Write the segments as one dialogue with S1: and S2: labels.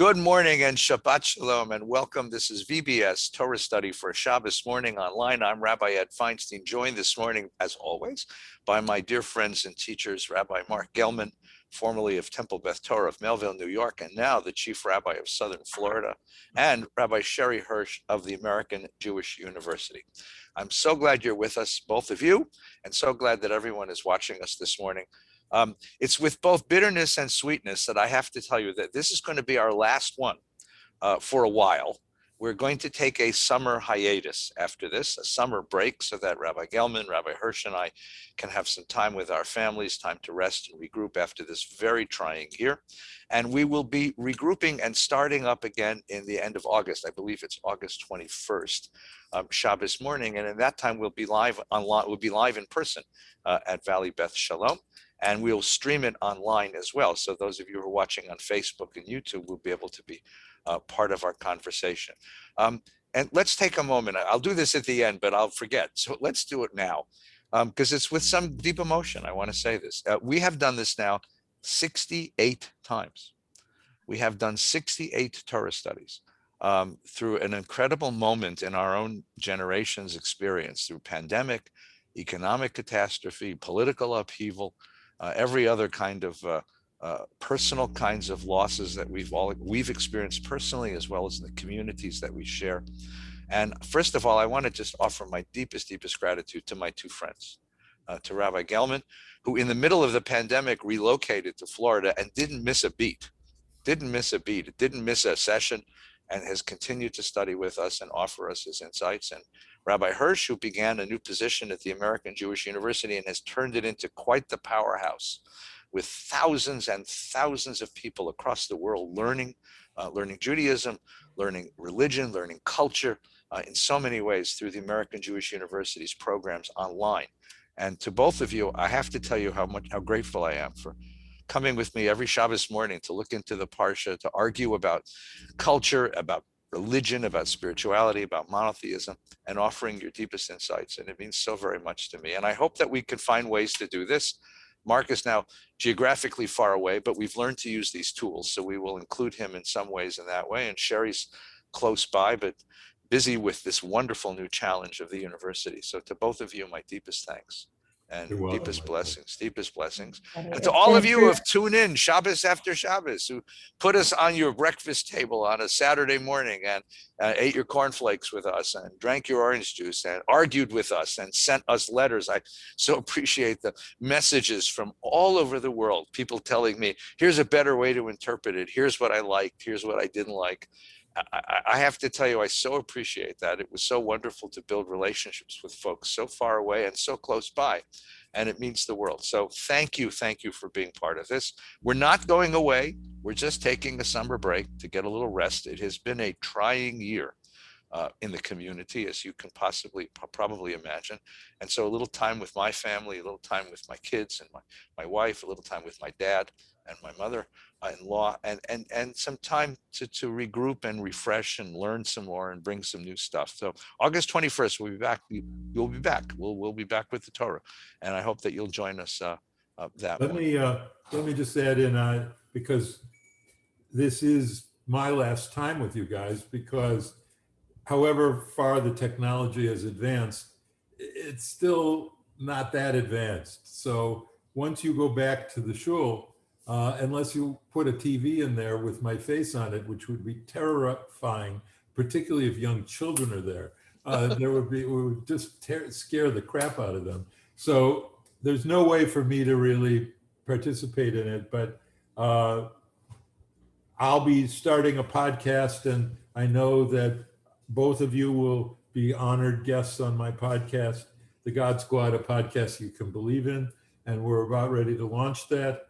S1: Good morning and Shabbat Shalom and welcome. This is VBS Torah Study for Shabbos morning online. I'm Rabbi Ed Feinstein, joined this morning, as always, by my dear friends and teachers, Rabbi Mark Gelman, formerly of Temple Beth Torah of Melville, New York, and now the Chief Rabbi of Southern Florida, and Rabbi Sherry Hirsch of the American Jewish University. I'm so glad you're with us, both of you, and so glad that everyone is watching us this morning. It's with both bitterness and sweetness that I have to tell you that this is going to be our last one for a while. We're going to take a summer hiatus after this, a summer break, so that Rabbi Gelman, Rabbi Hirsch, and I can have some time with our families, time to rest and regroup after this very trying year. And we will be regrouping and starting up again in the end of August. I believe it's August 21st, Shabbos morning. And at that time, we'll be live online. We'll be live in person at Valley Beth Shalom. And we'll stream it online as well. So those of you who are watching on Facebook and YouTube will be able to be part of our conversation. And let's take a moment. I'll do this at the end, but I'll forget. So let's do it now, because it's with some deep emotion. I want to say this. We have done this now 68 times. We have done 68 Torah studies through an incredible moment in our own generation's experience, through pandemic, economic catastrophe, political upheaval, every other kind of personal kinds of losses that we've experienced personally, as well as in the communities that we share. And first of all, I want to just offer my deepest gratitude to my two friends, to Rabbi Gelman, who in the middle of the pandemic relocated to Florida and didn't miss a beat, didn't miss a session, and has continued to study with us and offer us his insights. And Rabbi Hirsch, who began a new position at the American Jewish University and has turned it into quite the powerhouse, with thousands and thousands of people across the world learning Judaism, learning religion, learning culture in so many ways through the American Jewish University's programs online. And to both of you, I have to tell you how grateful I am for coming with me every Shabbos morning to look into the parsha, to argue about culture, about religion, about spirituality, about monotheism, and offering your deepest insights. And it means so very much to me. And I hope that we can find ways to do this. Mark is now geographically far away, but we've learned to use these tools. So we will include him in some ways in that way. And Sherry's close by, but busy with this wonderful new challenge of the university. So to both of you, my deepest thanks. And deepest blessings. And to all of you who have tuned in Shabbos after Shabbos, who put us on your breakfast table on a Saturday morning and ate your cornflakes with us and drank your orange juice and argued with us and sent us letters. I so appreciate the messages from all over the world, people telling me, here's a better way to interpret it. Here's what I liked. Here's what I didn't like. I have to tell you, I so appreciate that. It was so wonderful to build relationships with folks so far away and so close by, and it means the world. So thank you for being part of this. We're not going away. We're just taking a summer break to get a little rest. It has been a trying year in the community, as you can probably imagine. And so a little time with my family, a little time with my kids and my wife, a little time with my dad and my mother-in-law, and some time to regroup and refresh and learn some more and bring some new stuff. So August 21st, we'll be back. You'll be back. We'll be back with the Torah. And I hope that you'll join us that morning.
S2: Let me just add in, because this is my last time with you guys, because however far the technology has advanced, it's still not that advanced. So once you go back to the shul, unless you put a TV in there with my face on it, which would be terrifying, particularly if young children are there, it would just scare the crap out of them. So there's no way for me to really participate in it, but I'll be starting a podcast, and I know that both of you will be honored guests on my podcast, the God Squad, a podcast you can believe in, and we're about ready to launch that.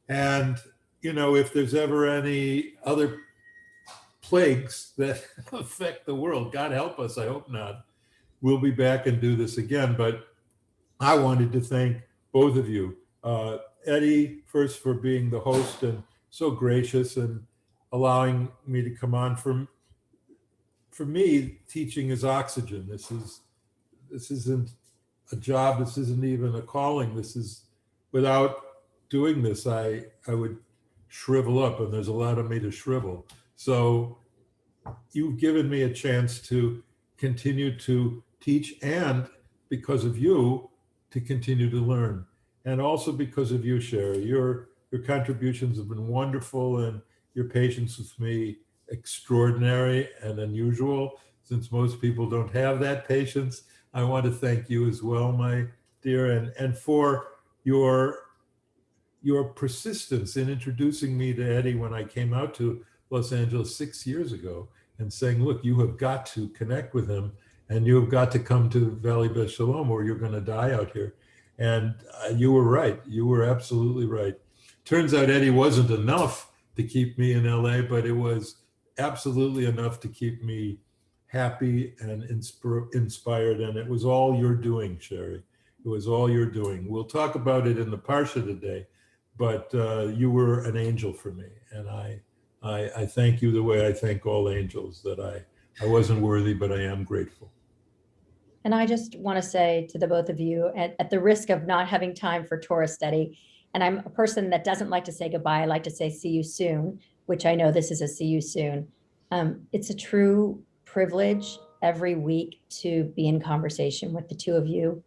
S2: And, if there's ever any other plagues that affect the world, God help us, I hope not, we'll be back and do this again. But I wanted to thank both of you. Eddie, first, for being the host and so gracious and allowing me to come on. For me, teaching is oxygen. This isn't a job. This isn't even a calling. This is, without doing this, I would shrivel up, and there's a lot of me to shrivel. So you've given me a chance to continue to teach, and because of you, to continue to learn. And also because of you, Sherry. Your contributions have been wonderful, and your patience with me extraordinary and unusual. Since most people don't have that patience, I want to thank you as well, my dear, and for your your persistence in introducing me to Eddie when I came out to Los Angeles 6 years ago, and saying, look, you have got to connect with him, and you have got to come to Valley Beth Shalom, or you're going to die out here. And you were right. You were absolutely right. Turns out Eddie wasn't enough to keep me in LA, but it was absolutely enough to keep me happy and inspired. And it was all you're doing, Sherry. It was all you're doing. We'll talk about it in the parsha today, but you were an angel for me. And I thank you the way I thank all angels, that I wasn't worthy, but I am grateful.
S3: And I just want to say to the both of you, at the risk of not having time for Torah study, and I'm a person that doesn't like to say goodbye, I like to say see you soon, which I know this is a see you soon. It's a true privilege every week to be in conversation with the two of you.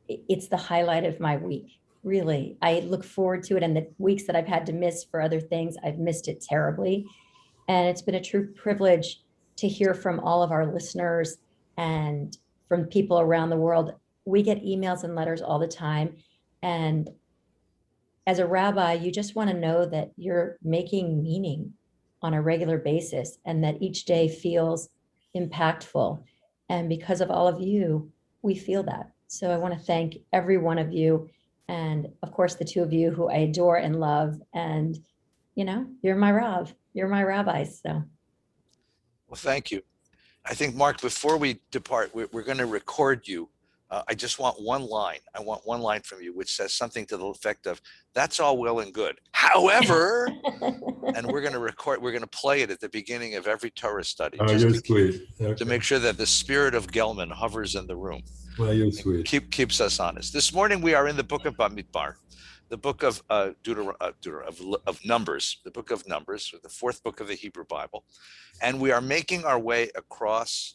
S3: It's the highlight of my week, really. I look forward to it, and the weeks that I've had to miss for other things, I've missed it terribly. And it's been a true privilege to hear from all of our listeners and from people around the world. We get emails and letters all the time. And as a rabbi, you just want to know that you're making meaning on a regular basis, and that each day feels impactful. And because of all of you, we feel that. So I want to thank every one of you. And of course, the two of you who I adore and love. And, you're my Rav. You're my rabbis. So.
S1: Well, thank you. I think, Mark, before we depart, we're going to record you. I just want one line. I want one line from you, which says something to the effect of, that's all well and good. However, and we're going to play it at the beginning of every Torah study.
S2: Oh, you're sweet. Okay.
S1: To make sure that the spirit of Gelman hovers in the room.
S2: Well, you're sweet.
S1: Keeps us honest. This morning we are in the book of Bamidbar, the book of Numbers, the book of Numbers, the fourth book of the Hebrew Bible. And we are making our way across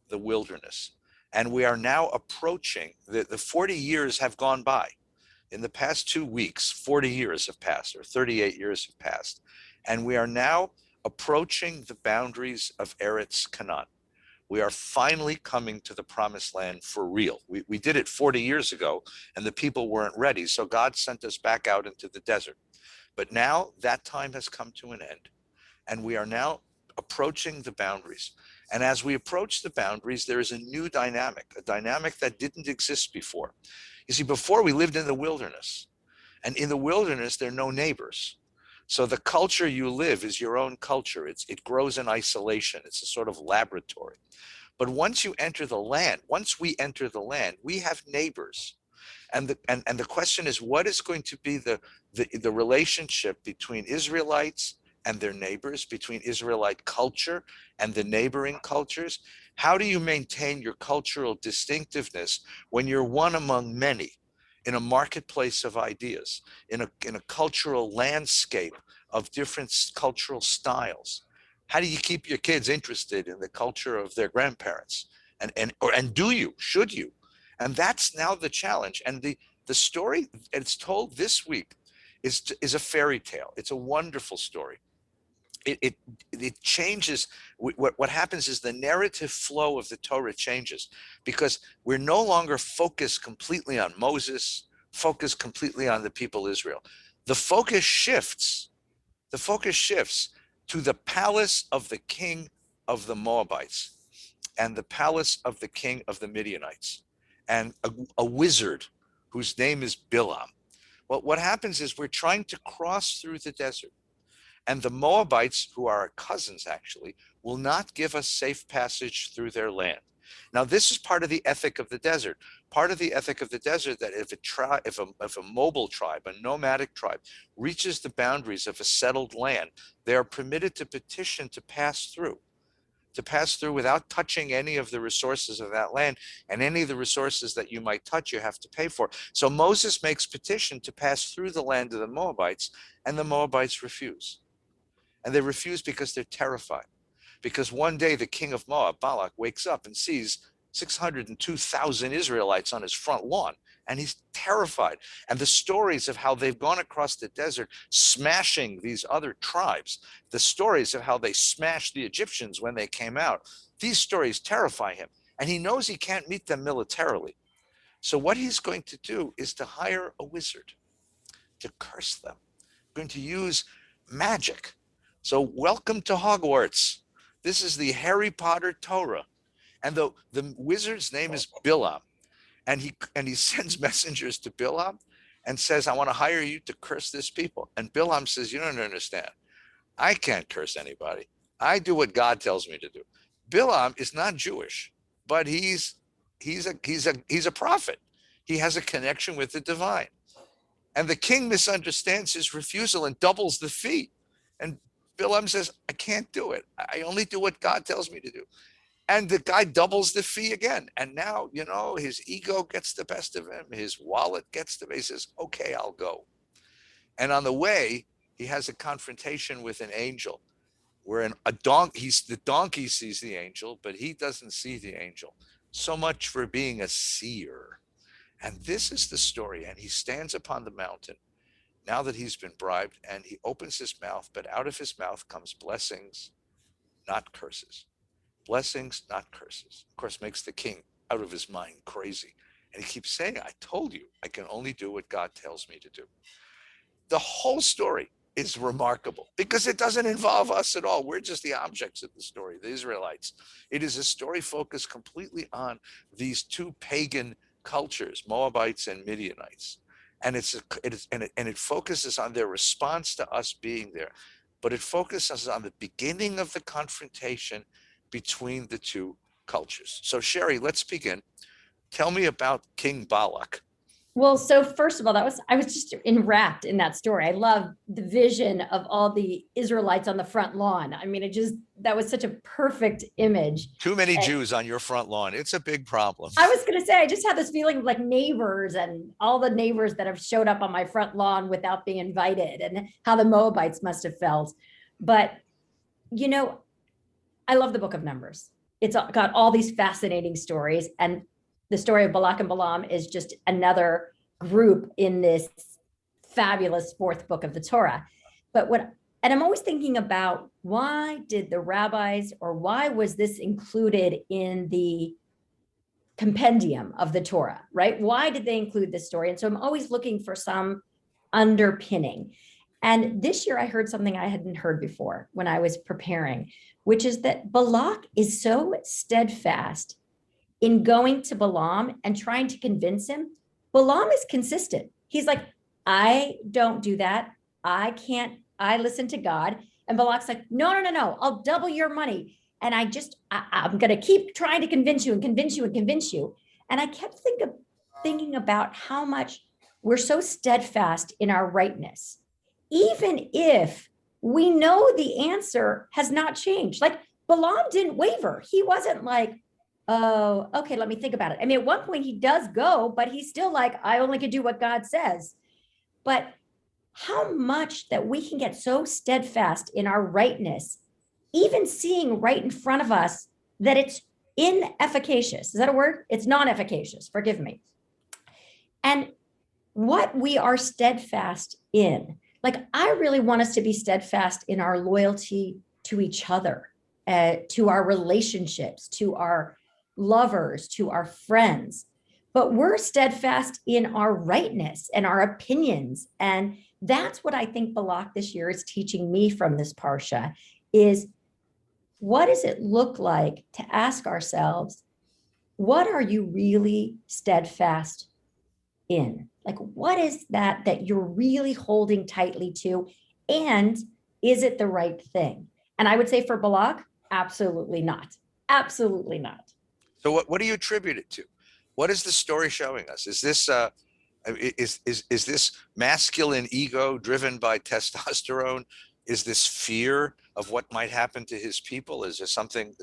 S1: the wilderness. And we are now approaching, the 40 years have gone by. In the past 2 weeks, 40 years have passed, or 38 years have passed. And we are now approaching the boundaries of Eretz Canaan. We are finally coming to the promised land for real. We did it 40 years ago, and the people weren't ready. So God sent us back out into the desert. But now that time has come to an end. And we are now approaching the boundaries. And as we approach the boundaries, there is a new dynamic, a dynamic that didn't exist before. You see, before we lived in the wilderness, and in the wilderness, there are no neighbors. So the culture you live is your own culture. It grows in isolation. It's a sort of laboratory. But once you enter the land, once we enter the land, we have neighbors. And the question is, what is going to be the relationship between Israelites and their neighbors, between Israelite culture and the neighboring cultures? How do you maintain your cultural distinctiveness when you're one among many in a marketplace of ideas, in a cultural landscape of different cultural styles? How do you keep your kids interested in the culture of their grandparents? And do you, should you? And that's now the challenge. And the story it's told this week is a fairy tale. It's a wonderful story. It changes. What happens is the narrative flow of the Torah changes, because we're no longer focused completely on Moses, focused completely on the people of Israel. The focus shifts to the palace of the king of the Moabites and the palace of the king of the Midianites, and a wizard whose name is Bilam. Well, what happens is we're trying to cross through the desert. And the Moabites, who are our cousins actually, will not give us safe passage through their land. Now, this is part of the ethic of the desert. Part of the ethic of the desert, that if a mobile tribe, a nomadic tribe, reaches the boundaries of a settled land, they are permitted to petition to pass through. to pass through without touching any of the resources of that land, and any of the resources that you might touch, you have to pay for. So Moses makes petition to pass through the land of the Moabites, and the Moabites refuse. And they refuse because they're terrified. Because one day the king of Moab, Balak, wakes up and sees 602,000 Israelites on his front lawn, and he's terrified. And the stories of how they've gone across the desert smashing these other tribes, the stories of how they smashed the Egyptians when they came out, these stories terrify him. And he knows he can't meet them militarily. So what he's going to do is to hire a wizard to curse them. Going to use magic. So welcome to Hogwarts. This is the Harry Potter Torah. And the wizard's name is Bilam. And he sends messengers to Bilam and says, I want to hire you to curse this people. And Bilam says, you don't understand. I can't curse anybody. I do what God tells me to do. Bilam is not Jewish, but he's a prophet. He has a connection with the divine. And the king misunderstands his refusal and doubles the fee. And Bilam says, I can't do it. I only do what God tells me to do. And the guy doubles the fee again. And now, his ego gets the best of him. His wallet gets the best. He says, okay, I'll go. And on the way, he has a confrontation with an angel where the donkey sees the angel, but he doesn't see the angel. So much for being a seer. And this is the story. And he stands upon the mountain now that he's been bribed, and he opens his mouth, but out of his mouth comes blessings, not curses. Blessings, not curses. Of course, makes the king out of his mind crazy. And he keeps saying, I told you, I can only do what God tells me to do. The whole story is remarkable because it doesn't involve us at all. We're just the objects of the story, the Israelites. It is a story focused completely on these two pagan cultures, Moabites and Midianites. And it focuses on their response to us being there. But it focuses on the beginning of the confrontation between the two cultures. So Sherry, let's begin. Tell me about King Balak.
S3: Well, so first of all, I was just enwrapped in that story. I love the vision of all the Israelites on the front lawn. I mean, that was such a perfect image.
S1: Too many Jews on your front lawn. It's a big problem.
S3: I was going to say, I just had this feeling of like neighbors and all the neighbors that have showed up on my front lawn without being invited, and how the Moabites must have felt. But, I love the book of Numbers. It's got all these fascinating stories. And the story of Balak and Balaam is just another group in this fabulous fourth book of the Torah. And I'm always thinking about, why did the rabbis, or why was this included in the compendium of the Torah, right? Why did they include this story? And so I'm always looking for some underpinning. And this year I heard something I hadn't heard before when I was preparing, which is that Balak is so steadfast in going to Balaam and trying to convince him. Balaam is consistent. He's like, I don't do that. I listen to God. And Balak's like, no, I'll double your money. And I'm going to keep trying to convince you and convince you and convince you. And I kept thinking about how much we're so steadfast in our rightness, even if we know the answer has not changed. Like Balaam didn't waver. He wasn't like, oh, okay, let me think about it. I mean, at one point he does go, but he's still like, I only can do what God says. But how much that we can get so steadfast in our rightness, even seeing right in front of us that it's inefficacious. Is that a word? It's non-efficacious. Forgive me. And what we are steadfast in, like, I really want us to be steadfast in our loyalty to each other, to our relationships, to our lovers, to our friends. But we're steadfast in our rightness and our opinions. And that's what I think Balak this year is teaching me from this parsha, is what does it look like to ask ourselves, what are you really steadfast in? Like, what is that you're really holding tightly to? And is it the right thing? And I would say for Balak, absolutely not. Absolutely not.
S1: So what do you attribute it to? What is the story showing us? Is this is this masculine ego driven by testosterone is this fear of what might happen to his people? Is there something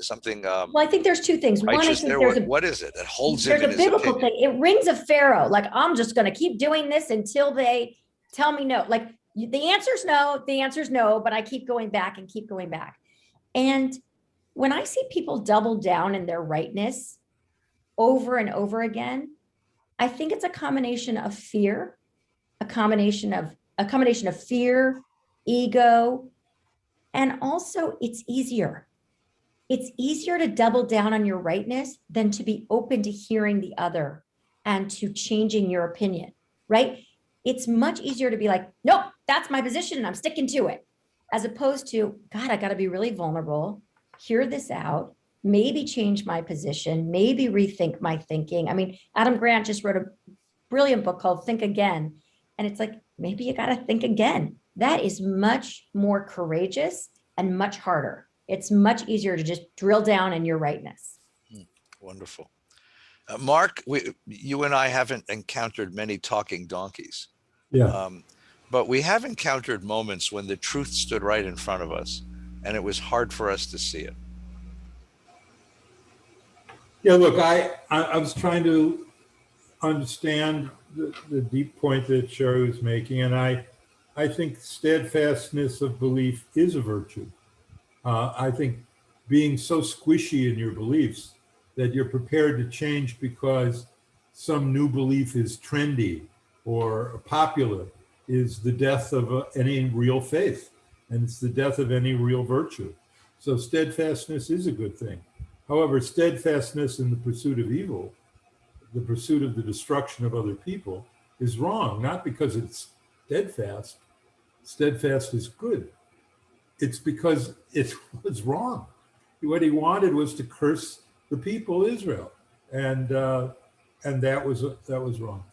S3: Well, I think there's two things. One, I
S1: righteous
S3: think
S1: there? What is it that holds him
S3: there's
S1: in
S3: a
S1: his
S3: biblical
S1: opinion?
S3: thing. It rings of Pharaoh. Like, I'm just going to keep doing this until they tell me no. Like, the answer's no, the answer's no, but I keep going back and keep going back. And when I see people double down in their rightness over and over again, I think it's a combination of fear, a combination of fear, ego, and also it's easier. It's easier to double down on your rightness than to be open to hearing the other and to changing your opinion, right? It's much easier to be like, nope, that's my position and I'm sticking to it, as opposed to, God, I got to be really vulnerable, hear this out, maybe change my position, maybe rethink my thinking. I mean, Adam Grant just wrote a brilliant book called Think Again. And it's like, maybe you got to think again. That is much more courageous and much harder. It's much easier to just drill down in your rightness.
S1: Wonderful. Mark, you and I haven't encountered many talking donkeys.
S2: Yeah.
S1: But we have encountered moments when the truth stood right in front of us and it was hard for us to see it.
S2: Yeah, look, I was trying to understand the deep point that Sherry was making, and I think steadfastness of belief is a virtue. I think being so squishy in your beliefs that you're prepared to change because some new belief is trendy or popular is the death of any real faith, and it's the death of any real virtue. So steadfastness is a good thing. However, steadfastness in the pursuit of evil, the pursuit of the destruction of other people, is wrong, not because it's steadfast. Steadfast is good. It's because it was wrong. What he wanted was to curse the people Israel, and that was wrong.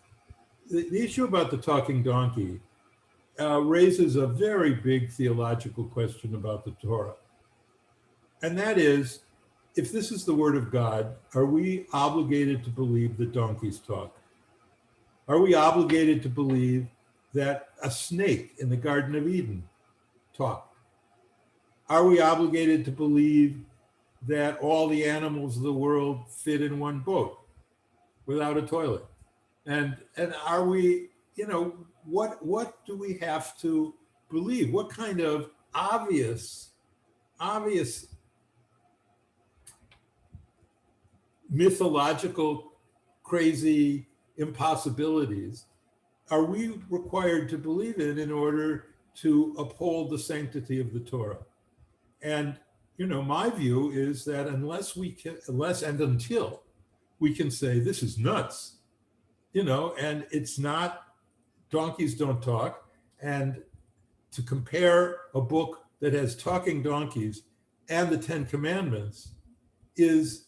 S2: The issue about the talking donkey raises a very big theological question about the Torah, and that is, if this is the word of God, are we obligated to believe that donkeys talk? Are we obligated to believe that a snake in the Garden of Eden talked? Are we obligated to believe that all the animals of the world fit in one boat without a toilet? And are we, what do we have to believe? What kind of obvious mythological crazy impossibilities are we required to believe in order to uphold the sanctity of the Torah? And my view is that unless and until we can say this is nuts, and it's not, donkeys don't talk, and to compare a book that has talking donkeys and the Ten Commandments is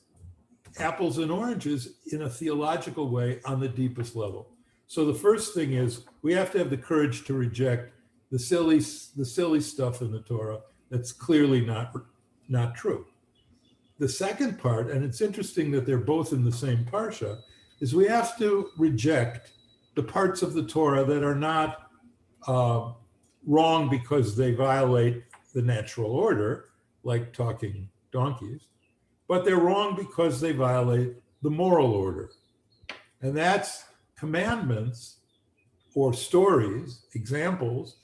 S2: apples and oranges in a theological way on the deepest level. So the first thing is we have to have the courage to reject the silly stuff in the Torah that's clearly not true. The second part, and it's interesting that they're both in the same parsha, is we have to reject the parts of the Torah that are not wrong because they violate the natural order, like talking donkeys, but they're wrong because they violate the moral order. And that's commandments or stories, examples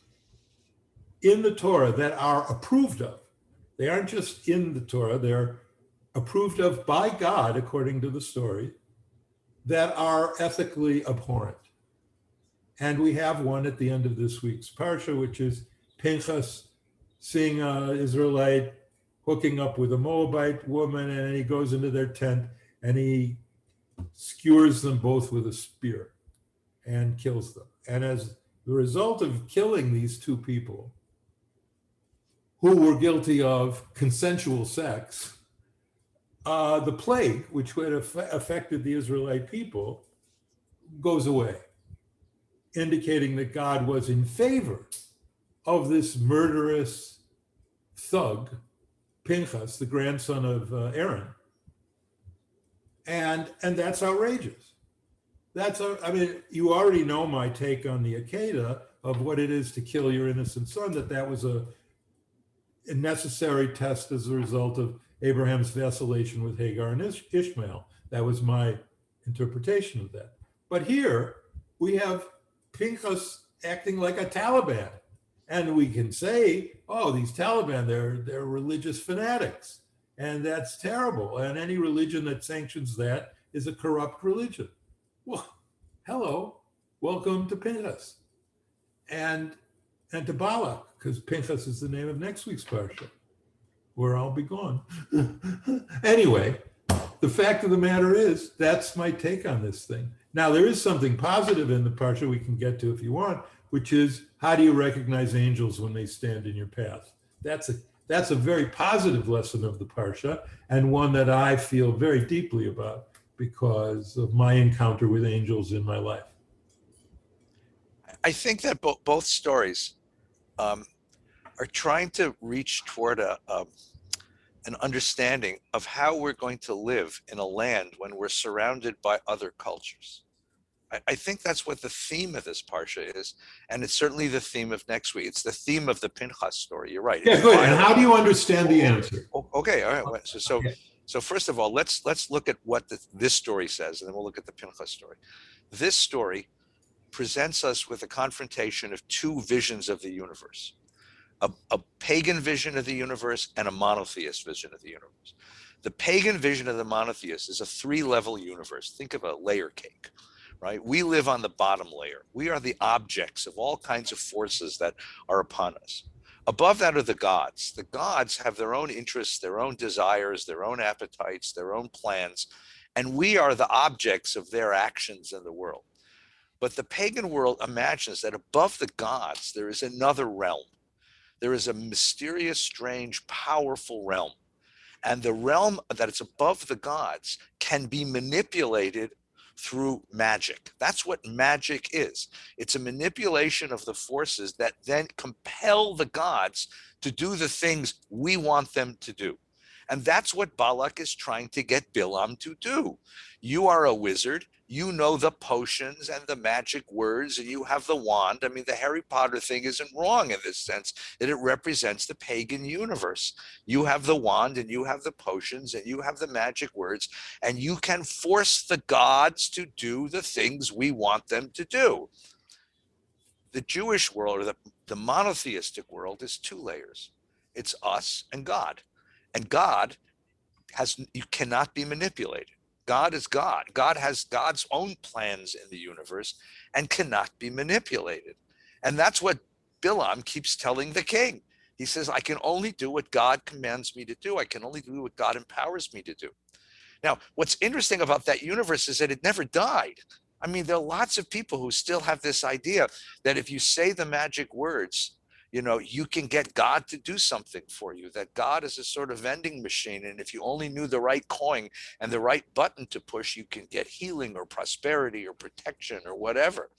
S2: in the Torah that are approved of. They aren't just in the Torah, they're approved of by God, according to the story, that are ethically abhorrent. And we have one at the end of this week's parsha, which is Pinchas seeing an Israelite hooking up with a Moabite woman, and he goes into their tent and he skewers them both with a spear and kills them. And as the result of killing these two people who were guilty of consensual sex, the plague, which would have affected the Israelite people, goes away, indicating that God was in favor of this murderous thug, Pinchas, the grandson of Aaron. And that's outrageous. You already know my take on the Akedah of what it is to kill your innocent son, that was a a necessary test as a result of Abraham's vacillation with Hagar and Ishmael. That was my interpretation of that. But here we have Pinchas acting like a Taliban. And we can say, oh, these Taliban, they're religious fanatics. And that's terrible. And any religion that sanctions that is a corrupt religion. Well, hello, welcome to Pinchas. And to Balak, because Pinchas is the name of next week's parsha, where I'll be gone. Anyway, the fact of the matter is, that's my take on this thing. Now, there is something positive in the parsha we can get to if you want, which is, how do you recognize angels when they stand in your path? That's a very positive lesson of the parsha, and one that I feel very deeply about because of my encounter with angels in my life.
S1: I think that both stories are trying to reach toward an understanding of how we're going to live in a land when we're surrounded by other cultures. I think that's what the theme of this parsha is, and it's certainly the theme of next week. It's the theme of the Pinchas story. You're right.
S2: Yeah, good. And how do you understand the answer?
S1: Okay, all right. So first of all, let's look at what this story says, and then we'll look at the Pinchas story. This story presents us with a confrontation of two visions of the universe, a pagan vision of the universe and a monotheist vision of the universe. The pagan vision of the monotheist is a three-level universe. Think of a layer cake, right? We live on the bottom layer. We are the objects of all kinds of forces that are upon us. Above that are the gods. The gods have their own interests, their own desires, their own appetites, their own plans, and we are the objects of their actions in the world. But the pagan world imagines that above the gods, there is another realm. There is a mysterious, strange, powerful realm. And the realm that is above the gods can be manipulated through magic. That's what magic is. It's a manipulation of the forces that then compel the gods to do the things we want them to do. And that's what Balak is trying to get Bilam to do. You are a wizard. You know the potions and the magic words, and you have the wand. I mean, the Harry Potter thing isn't wrong in this sense, that it represents the pagan universe. You have the wand, and you have the potions, and you have the magic words, and you can force the gods to do the things we want them to do. The Jewish world, or the monotheistic world, is two layers. It's us and God. And God you cannot be manipulated. God is God. God has God's own plans in the universe and cannot be manipulated. And that's what Bilam keeps telling the king. He says, I can only do what God commands me to do. I can only do what God empowers me to do. Now, what's interesting about that universe is that it never died. I mean, there are lots of people who still have this idea that if you say the magic words, you can get God to do something for you, that God is a sort of vending machine. And if you only knew the right coin and the right button to push, you can get healing or prosperity or protection or whatever.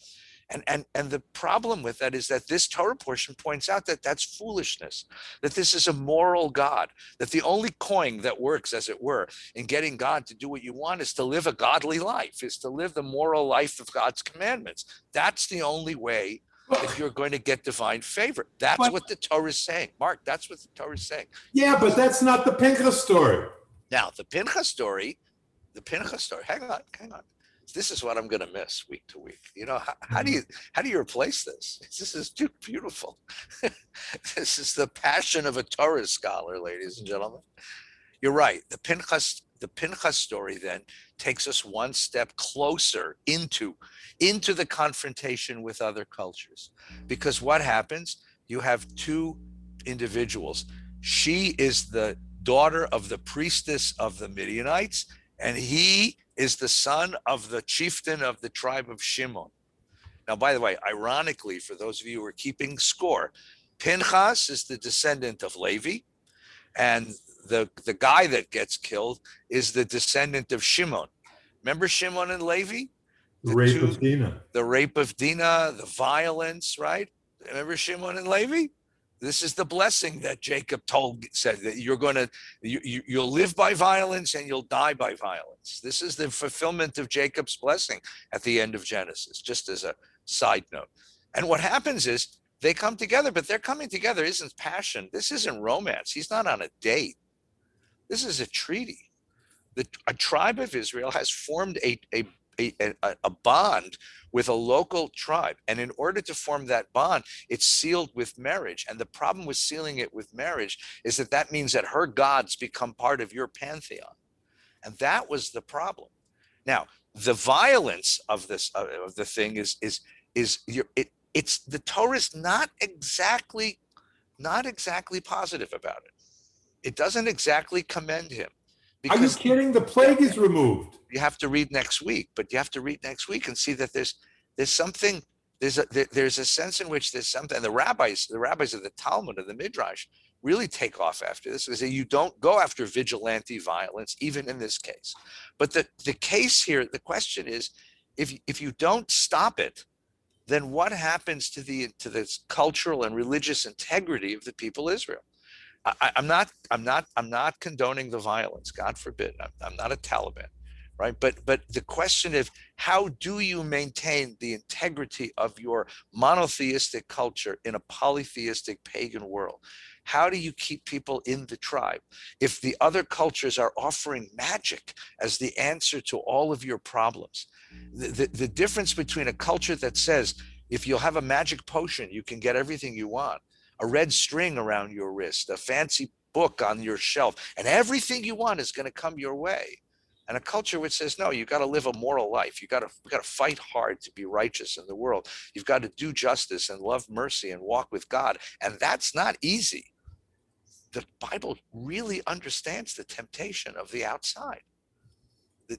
S1: And the problem with that is that this Torah portion points out that that's foolishness, that this is a moral God, that the only coin that works, as it were, in getting God to do what you want is to live a godly life, is to live the moral life of God's commandments. That's the only way if you're going to get divine favor. That's what the Torah is saying. Mark, that's what the Torah is saying.
S2: Yeah, but that's not the Pinchas story.
S1: Now, the Pinchas story, hang on. This is what I'm going to miss week to week. How do you replace this? This is too beautiful. This is the passion of a Torah scholar, ladies and gentlemen. You're right. The Pinchas story then takes us one step closer into the confrontation with other cultures. Because what happens? You have two individuals. She is the daughter of the priestess of the Midianites, and he is the son of the chieftain of the tribe of Shimon. Now, by the way, ironically, for those of you who are keeping score, Pinchas is the descendant of Levi, and the guy that gets killed is the descendant of Shimon. Remember Shimon and Levi?
S2: The rape of Dinah.
S1: The rape of Dinah, the violence, right? Remember Shimon and Levi? This is the blessing that Jacob said that you'll live by violence and you'll die by violence. This is the fulfillment of Jacob's blessing at the end of Genesis, just as a side note. And what happens is They come together, but their coming together isn't passion. This isn't romance. He's not on a date. This is a treaty. A tribe of Israel has formed a bond with a local tribe. And in order to form that bond, it's sealed with marriage. And the problem with sealing it with marriage is that means that her gods become part of your pantheon. And that was the problem. Now, the violence of this of the thing it's the Torah's not exactly positive about it. It doesn't exactly commend him.
S2: Are you kidding? The plague is removed.
S1: You have to read next week, but you have to read next week and see that there's something, there's a sense in which there's something. And the rabbis of the Talmud and the Midrash really take off after this, because you don't go after vigilante violence, even in this case. But the case here, the question is, if you don't stop it, then what happens to this cultural and religious integrity of the people of Israel? I'm not condoning the violence. God forbid. I'm not a Taliban, right? But the question of how do you maintain the integrity of your monotheistic culture in a polytheistic pagan world? How do you keep people in the tribe if the other cultures are offering magic as the answer to all of your problems? The difference between a culture that says, if you'll have a magic potion, you can get everything you want, a red string around your wrist, a fancy book on your shelf, and everything you want is going to come your way. And a culture which says, no, you got to live a moral life. We got to fight hard to be righteous in the world. You've got to do justice and love mercy and walk with God. And that's not easy. The Bible really understands the temptation of the outside.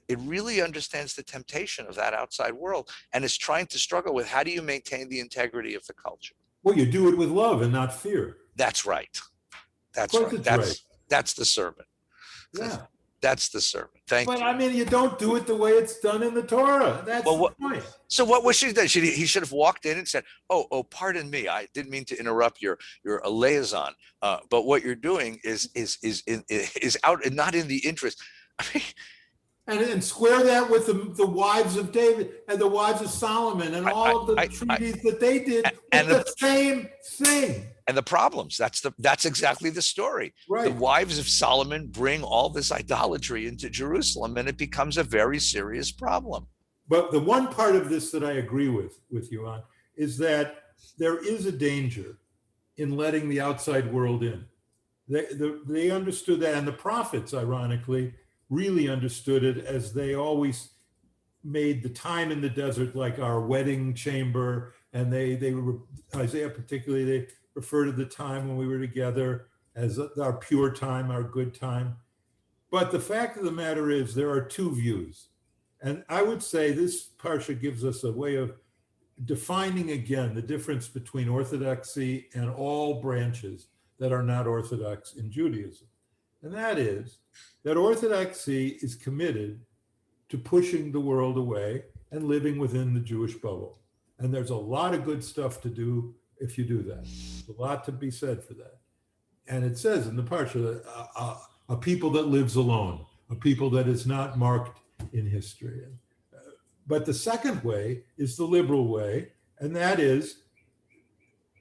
S1: It really understands the temptation of that outside world and is trying to struggle with, how do you maintain the integrity of the culture?
S2: Well, you do it with love and not fear.
S1: That's right. That's right. That's the sermon.
S2: Yeah.
S1: That's the sermon. Thank you.
S2: But I mean, you don't do it the way it's done in the Torah. That's the point.
S1: So what was she done? He should have walked in and said, "Oh, pardon me. I didn't mean to interrupt your liaison. But what you're doing is out and not in the interest." I mean,
S2: and square that with the wives of David and the wives of Solomon and all of the treaties that they did, and the same thing.
S1: And the problems. That's exactly the story.
S2: Right.
S1: The wives of Solomon bring all this idolatry into Jerusalem, and it becomes a very serious problem.
S2: But the one part of this that I agree with you on is that there is a danger in letting the outside world in. They understood that, and the prophets, ironically, really understood it, as they always made the time in the desert like our wedding chamber. And they were, Isaiah particularly, they refer to the time when we were together as our pure time, our good time. But the fact of the matter is, there are two views. And I would say this parsha gives us a way of defining again the difference between orthodoxy and all branches that are not orthodox in Judaism. And that is that orthodoxy is committed to pushing the world away and living within the Jewish bubble. And there's a lot of good stuff to do if you do that. There's a lot to be said for that. And it says in the parsha, a people that lives alone, a people that is not marked in history. But the second way is the liberal way, and that is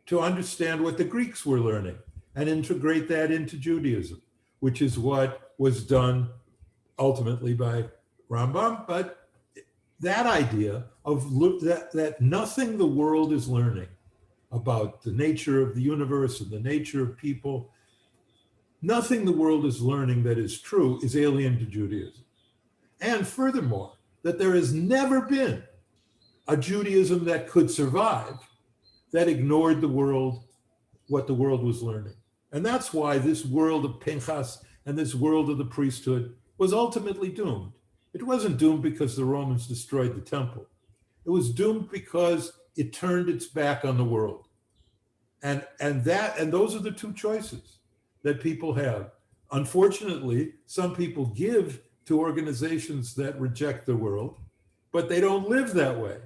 S2: to understand what the Greeks were learning and integrate that into Judaism, which is what was done ultimately by Rambam. But that idea of that nothing the world is learning about the nature of the universe and the nature of people, nothing the world is learning that is true is alien to Judaism. And furthermore, that there has never been a Judaism that could survive that ignored the world, what the world was learning. And that's why this world of Pinchas and this world of the priesthood was ultimately doomed. It wasn't doomed because the Romans destroyed the temple. It was doomed because it turned its back on the world. And those are the two choices that people have. Unfortunately, some people give to organizations that reject the world, but they don't live that way.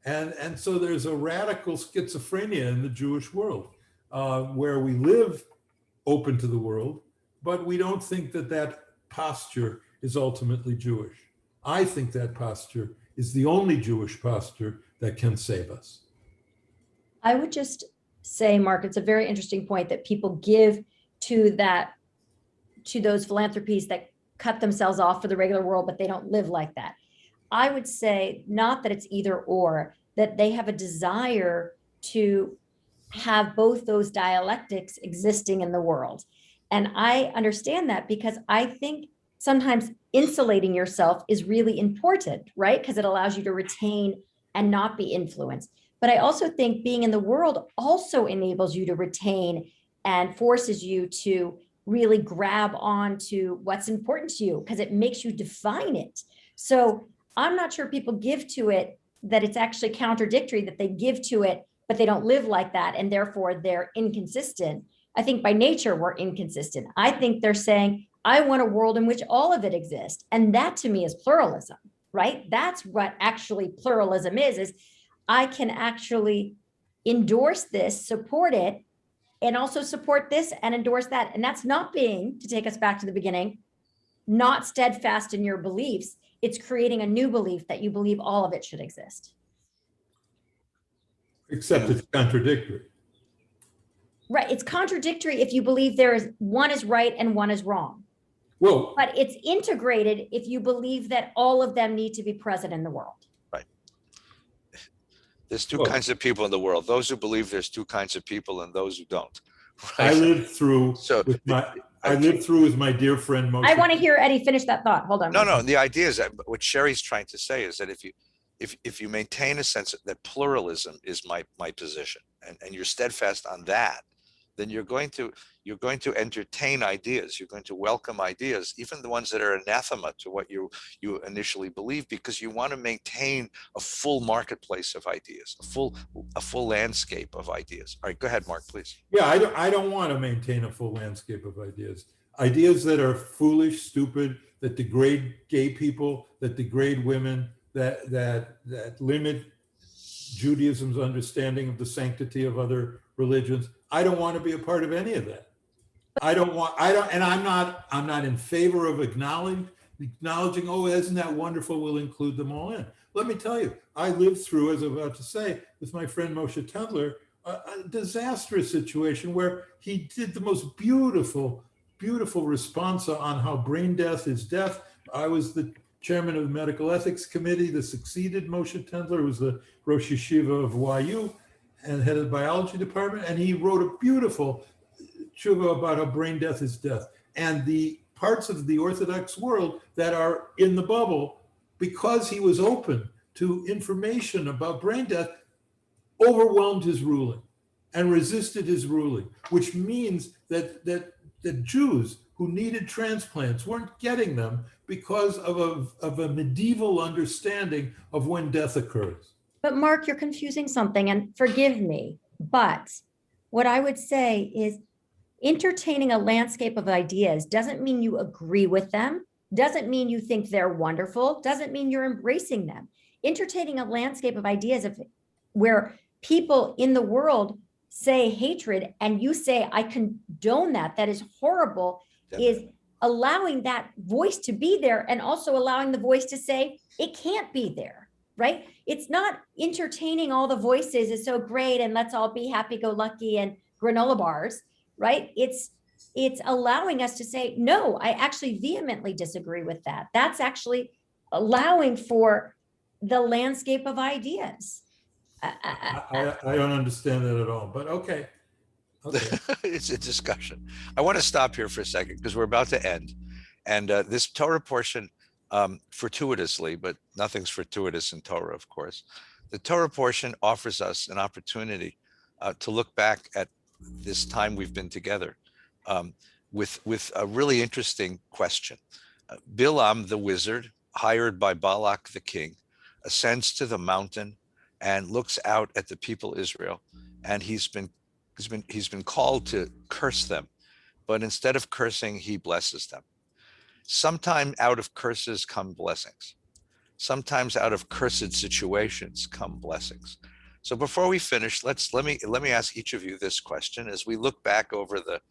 S2: And so there's a radical schizophrenia in the Jewish world, where we live open to the world, but we don't think that posture is ultimately Jewish. I think that posture is the only Jewish posture that can save us.
S3: I would just say, Mark, it's a very interesting point that people give to those philanthropies that cut themselves off for the regular world, but they don't live like that. I would say not that it's either or, that they have a desire to have both those dialectics existing in the world. And I understand that because I think sometimes insulating yourself is really important, right? Because it allows you to retain and not be influenced. But I also think being in the world also enables you to retain and forces you to really grab onto what's important to you because it makes you define it. So I'm not sure people give to it that it's actually contradictory, that they give to it, but they don't live like that. And therefore they're inconsistent. I think by nature, we're inconsistent. I think they're saying, I want a world in which all of it exists. And that to me is pluralism, right? That's what actually pluralism is I can actually endorse this, support it, and also support this and endorse that. And that's not being, to take us back to the beginning, not steadfast in your beliefs. It's creating a new belief that you believe all of it should exist.
S2: Except it's contradictory.
S3: Right. It's contradictory if you believe one is right and one is wrong.
S2: Well,
S3: but it's integrated if you believe that all of them need to be present in the world.
S1: Right. There's two kinds of people in the world. Those who believe there's two kinds of people and those who don't. Right?
S2: I lived through with my dear friend Moshe.
S3: I want to hear Eddie finish that thought. Hold on.
S1: No. The idea is that what Sherry's trying to say is that if you maintain a sense that pluralism is my position and you're steadfast on that, then you're going to entertain ideas. You're going to welcome ideas, even the ones that are anathema to what you initially believe, because you want to maintain a full marketplace of ideas, a full landscape of ideas. All right, go ahead, Mark, please.
S2: Yeah, I don't want to maintain a full landscape of ideas. Ideas that are foolish, stupid, that degrade gay people, that degrade women, that limit Judaism's understanding of the sanctity of other religions. I don't want to be a part of any of that. And I'm not in favor of acknowledging, oh, isn't that wonderful? We'll include them all in. Let me tell you, I lived through, as I'm about to say, with my friend Moshe Tendler, a disastrous situation where he did the most beautiful response on how brain death is death. I was the chairman of the medical ethics committee that succeeded Moshe Tendler, who was the Rosh Yeshiva of YU and head of the biology department. And he wrote a beautiful tshuva about how brain death is death. And the parts of the Orthodox world that are in the bubble, because he was open to information about brain death, overwhelmed his ruling and resisted his ruling, which means that Jews who needed transplants weren't getting them because of a medieval understanding of when death occurs.
S3: But Mark, you're confusing something, and forgive me, but what I would say is entertaining a landscape of ideas doesn't mean you agree with them, doesn't mean you think they're wonderful, doesn't mean you're embracing them. Entertaining a landscape of ideas where people in the world say hatred and you say, I condone that is horrible, is allowing that voice to be there and also allowing the voice to say it can't be there, right? It's not entertaining all the voices is so great and let's all be happy-go-lucky and granola bars, right? It's allowing us to say, no, I actually vehemently disagree with that. That's actually allowing for the landscape of ideas.
S2: I don't understand that at all, but okay.
S1: It's a discussion. I want to stop here for a second because we're about to end. And this Torah portion, fortuitously, but nothing's fortuitous in Torah, of course. The Torah portion offers us an opportunity to look back at this time we've been together with a really interesting question. Bilam, the wizard, hired by Balak, the king, ascends to the mountain and looks out at the people Israel, and he's been called to curse them, but instead of cursing, he blesses them. Sometimes out of curses come blessings. Sometimes out of cursed situations come blessings. So before we finish, let me ask each of you this question as we look back over the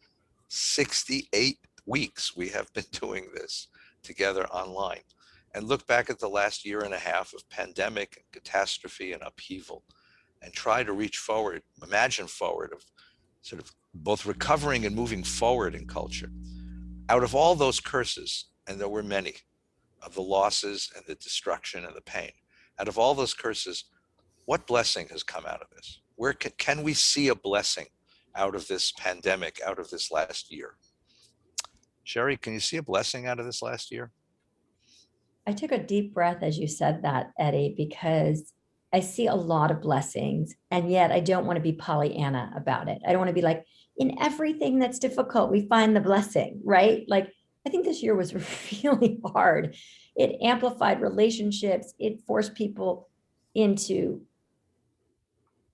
S1: 68 weeks we have been doing this together online, and look back at the last year and a half of pandemic and catastrophe and upheaval. and try to reach forward, imagine forward of sort of both recovering and moving forward in culture. Out of all those curses, and there were many, of the losses and the destruction and the pain, out of all those curses, what blessing has come out of this? Where can we see a blessing out of this pandemic, out of this last year? Sherry, can you see a blessing out of this last year?
S3: I took a deep breath as you said that, Eddie, because I see a lot of blessings, and yet I don't want to be Pollyanna about it. I don't want to be like, in everything that's difficult, we find the blessing, right? Like, I think this year was really hard. It amplified relationships. It forced people into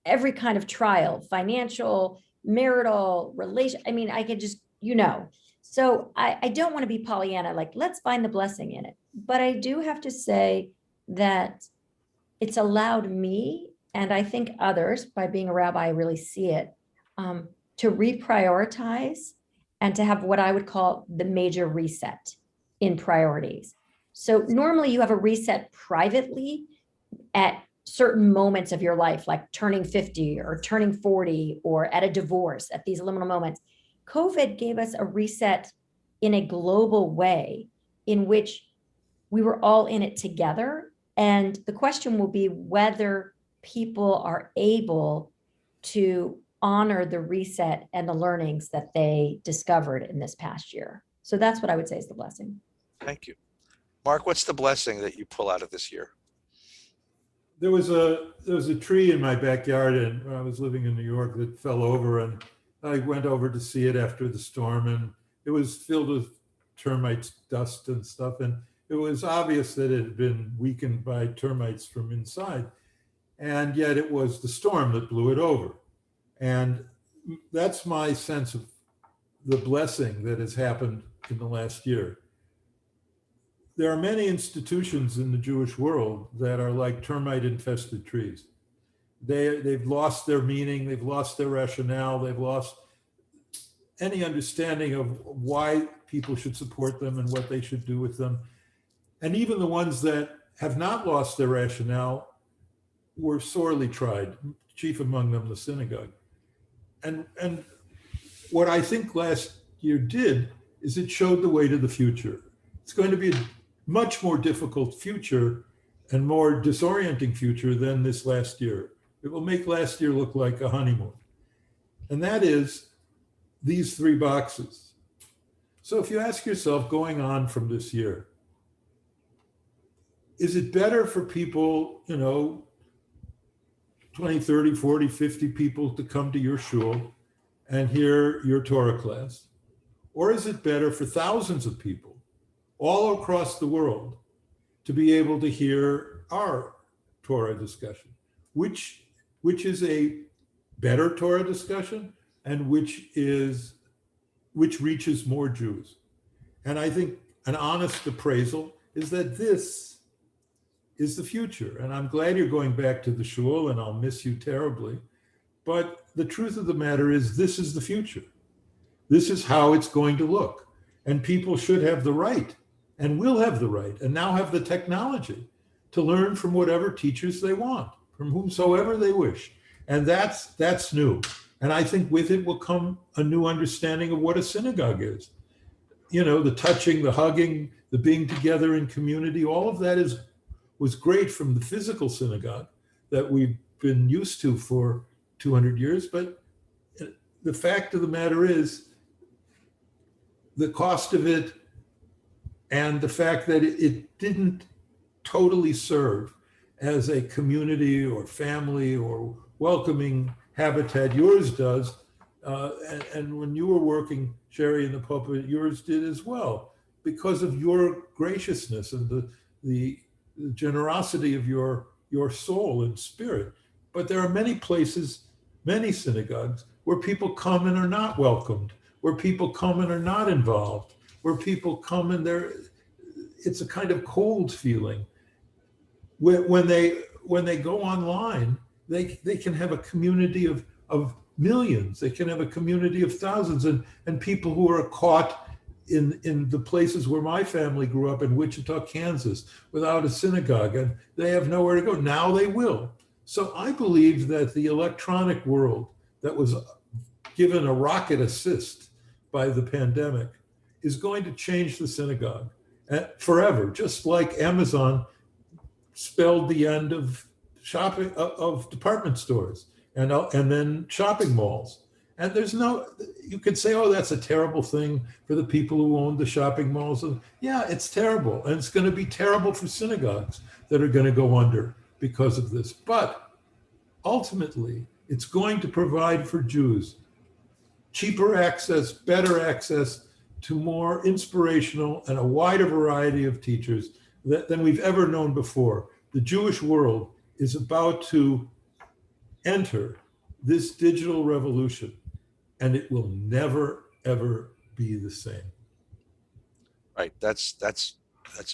S3: every kind of trial, financial, marital, relation. I mean, I could just, So I don't want to be Pollyanna, like, let's find the blessing in it. But I do have to say that it's allowed me, and I think others, by being a rabbi, I really see it, to reprioritize and to have what I would call the major reset in priorities. So normally you have a reset privately at certain moments of your life, like turning 50 or turning 40 or at a divorce, at these liminal moments. COVID gave us a reset in a global way in which we were all in it together. And the question will be whether people are able to honor the reset and the learnings that they discovered in this past year. So that's what I would say is the blessing.
S1: Thank you. Mark, what's the blessing that you pull out of this year?
S2: There was a tree in my backyard, and when I was living in New York, that fell over, and I went over to see it after the storm, and it was filled with termites, dust and stuff, and it was obvious that it had been weakened by termites from inside, and yet it was the storm that blew it over. And that's my sense of the blessing that has happened in the last year. There are many institutions in the Jewish world that are like termite-infested trees. They've lost their meaning, they've lost their rationale, they've lost any understanding of why people should support them and what they should do with them. And even the ones that have not lost their rationale were sorely tried, chief among them the synagogue. And what I think last year did is it showed the way to the future. It's going to be a much more difficult future and more disorienting future than this last year. It will make last year look like a honeymoon. And that is these three boxes. So if you ask yourself, going on from this year, is it better for people, 20, 30, 40, 50 people to come to your shul and hear your Torah class? Or is it better for thousands of people all across the world to be able to hear our Torah discussion? Which is a better Torah discussion and which reaches more Jews? And I think an honest appraisal is that this is the future. And I'm glad you're going back to the shul, and I'll miss you terribly. But the truth of the matter is, this is the future. This is how it's going to look. And people should have the right, and will have the right, and now have the technology to learn from whatever teachers they want, from whomsoever they wish. And that's new. And I think with it will come a new understanding of what a synagogue is. The touching, the hugging, the being together in community, all of that was great from the physical synagogue that we've been used to for 200 years. But the fact of the matter is, the cost of it and the fact that it didn't totally serve as a community or family or welcoming habitat. Yours does. And when you were working, Sherry, in the pulpit, yours did as well, because of your graciousness and the generosity of your soul and spirit. But there are many places, many synagogues, where people come and are not welcomed, where people come and are not involved, where people come and it's a kind of cold feeling. When they go online, they can have a community of millions. They can have a community of thousands, and people who are caught in the places where my family grew up, in Wichita, Kansas, without a synagogue, and they have nowhere to go. Now they will. So I believe that the electronic world that was given a rocket assist by the pandemic is going to change the synagogue forever, just like Amazon spelled the end of shopping of department stores and then shopping malls. And there's no, you could say, oh, that's a terrible thing for the people who own the shopping malls. Yeah, it's terrible. And it's going to be terrible for synagogues that are going to go under because of this. But ultimately, it's going to provide for Jews cheaper access, better access to more inspirational and a wider variety of teachers than we've ever known before. The Jewish world is about to enter this digital revolution, and it will never, ever be the same.
S1: Right. That's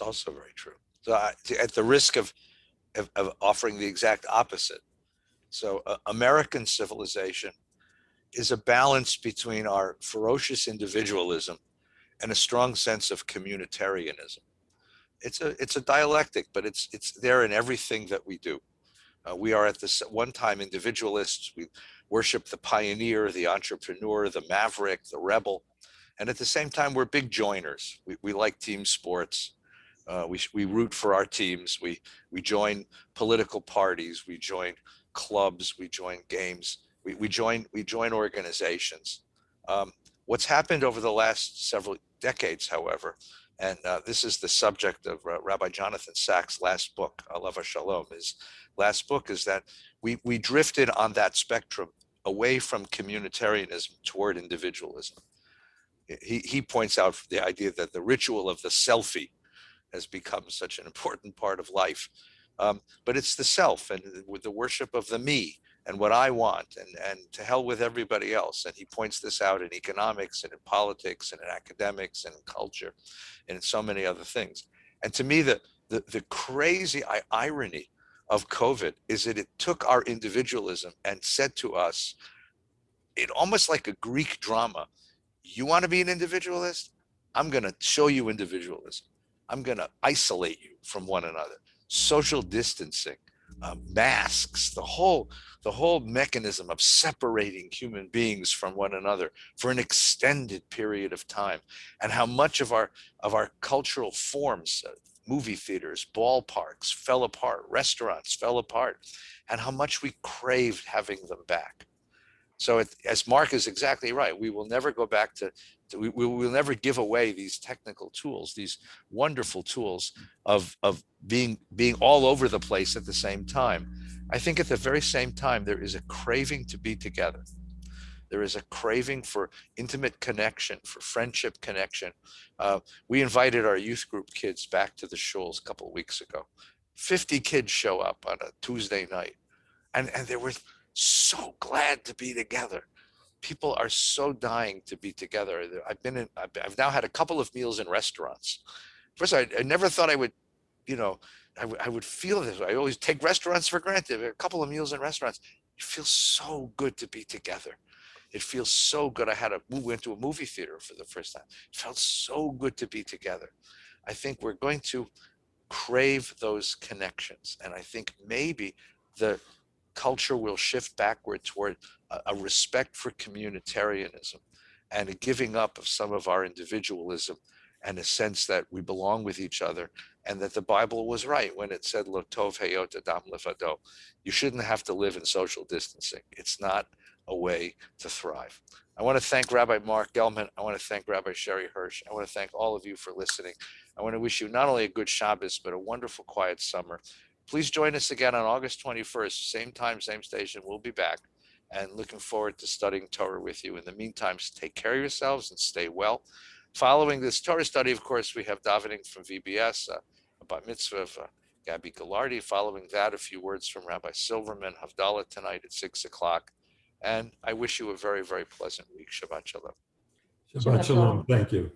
S1: also very true. So at the risk of offering the exact opposite. So American civilization is a balance between our ferocious individualism and a strong sense of communitarianism. It's a dialectic, but it's there in everything that we do. We are at this one time individualists. We worship the pioneer, the entrepreneur, the maverick, the rebel, and at the same time we're big joiners. We like team sports. We root for our teams. We join political parties. We join clubs. We join games. We join organizations. What's happened over the last several decades, however, and this is the subject of Rabbi Jonathan Sachs' last book, Alav Shalom. His last book is that we drifted on that spectrum away from communitarianism toward individualism. He points out the idea that the ritual of the selfie has become such an important part of life. But it's the self and with the worship of the me and what I want and to hell with everybody else. And he points this out in economics and in politics and in academics and in culture and in so many other things. And to me, the crazy irony of COVID is that it took our individualism and said to us, it almost like a Greek drama, you want to be an individualist? I'm going to show you individualism. I'm going to isolate you from one another. Social distancing, masks, the whole mechanism of separating human beings from one another for an extended period of time, and how much of our cultural forms, movie theaters, ballparks fell apart, restaurants fell apart, and how much we craved having them back. So as Mark is exactly right, we will never go back we will never give away these technical tools, these wonderful tools of being all over the place at the same time. I think at the very same time, there is a craving to be together. There is a craving for intimate connection, for friendship connection. We invited our youth group kids back to the shuls a couple of weeks ago. 50 kids show up on a Tuesday night, and they were so glad to be together. People are so dying to be together. I've now had a couple of meals in restaurants. First, I never thought I would, I would feel this. I always take restaurants for granted. A couple of meals in restaurants. It feels so good to be together. It feels so good. We went to a movie theater for the first time. It felt so good to be together. I think we're going to crave those connections. And I think maybe the culture will shift backward toward a respect for communitarianism and a giving up of some of our individualism and a sense that we belong with each other, and that the Bible was right when it said, Lo tov heyot adam levado. You shouldn't have to live in social distancing. It's not a way to thrive. I want to thank Rabbi Mark Gelman. I want to thank Rabbi Sherry Hirsch. I want to thank all of you for listening. I want to wish you not only a good Shabbos, but a wonderful, quiet summer. Please join us again on August 21st, same time, same station. We'll be back and looking forward to studying Torah with you. In the meantime, take care of yourselves and stay well. Following this Torah study, of course, we have davening from VBS, a bat mitzvah of Gabby Gallardi. Following that, a few words from Rabbi Silverman, Havdalah tonight at 6 o'clock. And I wish you a very, very pleasant week. Shabbat Shalom.
S2: Shabbat Shalom. Thank you.